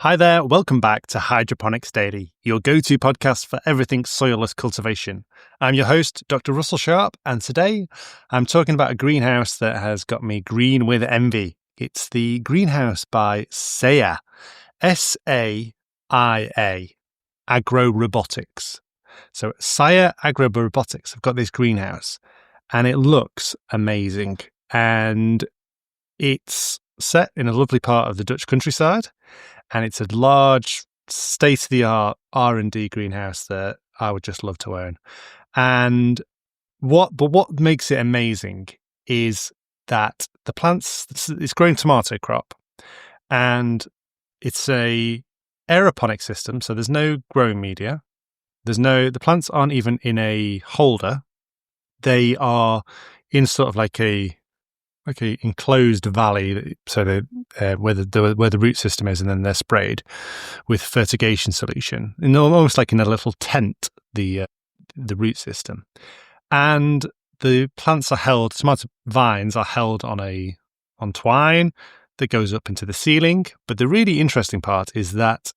Hi there, welcome back to Hydroponics Daily, your go-to podcast for everything soilless cultivation. I'm your host, Dr. Russell Sharp, and today I'm talking about a greenhouse that has got me green with envy. It's the greenhouse by SAIA, S-A-I-A, agro-robotics. So SAIA agro-robotics have got this greenhouse, and it looks amazing. And it's set in a lovely part of the Dutch countryside. And it's a large, state-of-the-art R&D greenhouse that I would just love to own. And what makes it amazing is that the plants, it's growing tomato crop, and it's a aeroponic system. So there's no growing media. The plants aren't even in a holder. They are in sort of like a enclosed valley, so where the root system is, and then they're sprayed with fertigation solution, and almost like in a little tent. The root system, and the plants are held. Tomato vines are held on twine that goes up into the ceiling. But the really interesting part is that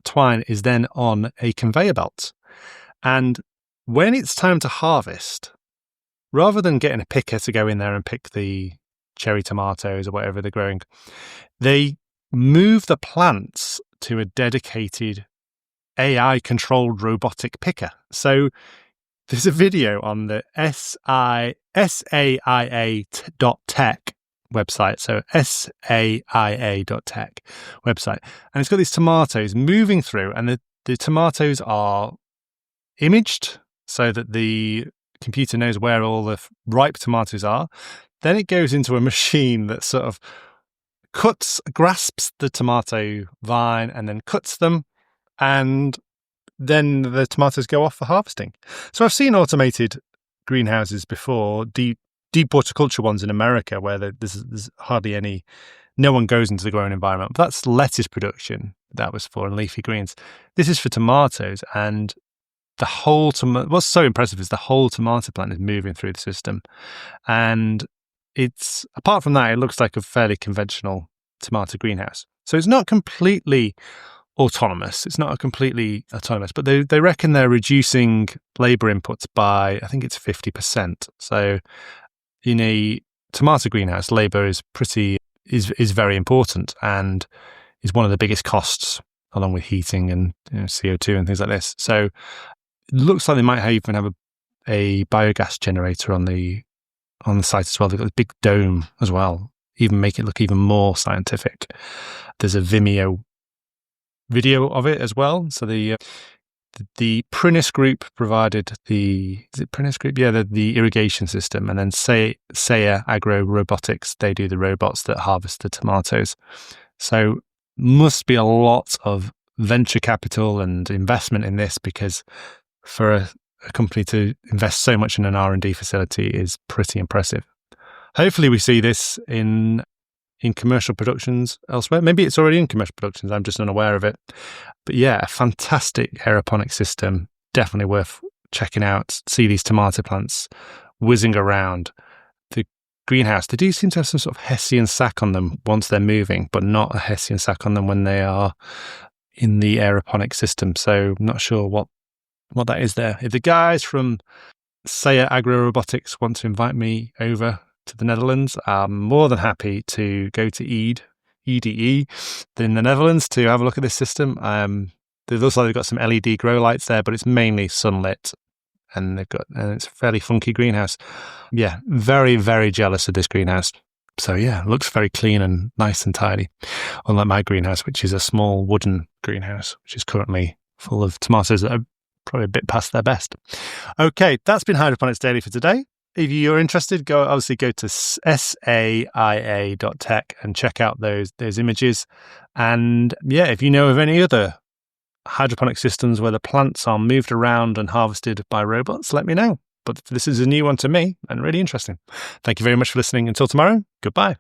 twine is then on a conveyor belt, and when it's time to harvest, rather than getting a picker to go in there and pick the cherry tomatoes or whatever they're growing, they move the plants to a dedicated AI-controlled robotic picker. So there's a video on the SAIA.tech website, so SAIA.tech website, and it's got these tomatoes moving through, and the tomatoes are imaged so that the computer knows where all the ripe tomatoes are. Then it goes into a machine that sort of grasps the tomato vine and then cuts them, and then the tomatoes go off for harvesting. So I've seen automated greenhouses before, deep horticulture ones in America, where there's hardly any, no one goes into the growing environment. But that's lettuce production that was for, and leafy greens. This is for tomatoes, and the whole what's so impressive is the whole tomato plant is moving through the system. And it's, apart from that, it looks like a fairly conventional tomato greenhouse. So it's not completely autonomous. But they reckon they're reducing labor inputs by, I think it's 50%. So in a tomato greenhouse, labor is very important and is one of the biggest costs, along with heating and CO2 and things like this. So it looks like they might even have a biogas generator on the site as well. They've got a big dome as well, even make it look even more scientific. There's a Vimeo video of it as well. So the Prinis Group provided the irrigation system, and then SAIA agro-robotics, they do the robots that harvest the tomatoes. So must be a lot of venture capital and investment in this, because for a company to invest so much in an R&D facility is pretty impressive. Hopefully we see this in commercial productions elsewhere. Maybe it's already in commercial productions, I'm just unaware of it. But yeah, a fantastic aeroponic system, definitely worth checking out. See these tomato plants whizzing around the greenhouse. They do seem to have some sort of Hessian sac on them once they're moving, but not a Hessian sac on them when they are in the aeroponic system. So I'm not sure what that is there. If the guys from SAIA agro-robotics want to invite me over to the Netherlands, I'm more than happy to go to EDE in the Netherlands to have a look at this system. They've got some LED grow lights there, but it's mainly sunlit, and it's a fairly funky greenhouse. Yeah, very, very jealous of this greenhouse. So yeah, it looks very clean and nice and tidy, unlike my greenhouse, which is a small wooden greenhouse, which is currently full of tomatoes that are probably a bit past their best. Okay, that's been Hydroponics Daily for today. If you're interested, go to SAIA.tech and check out those images. And yeah, if you know of any other hydroponic systems where the plants are moved around and harvested by robots, let me know. But this is a new one to me and really interesting. Thank you very much for listening. Until tomorrow, goodbye.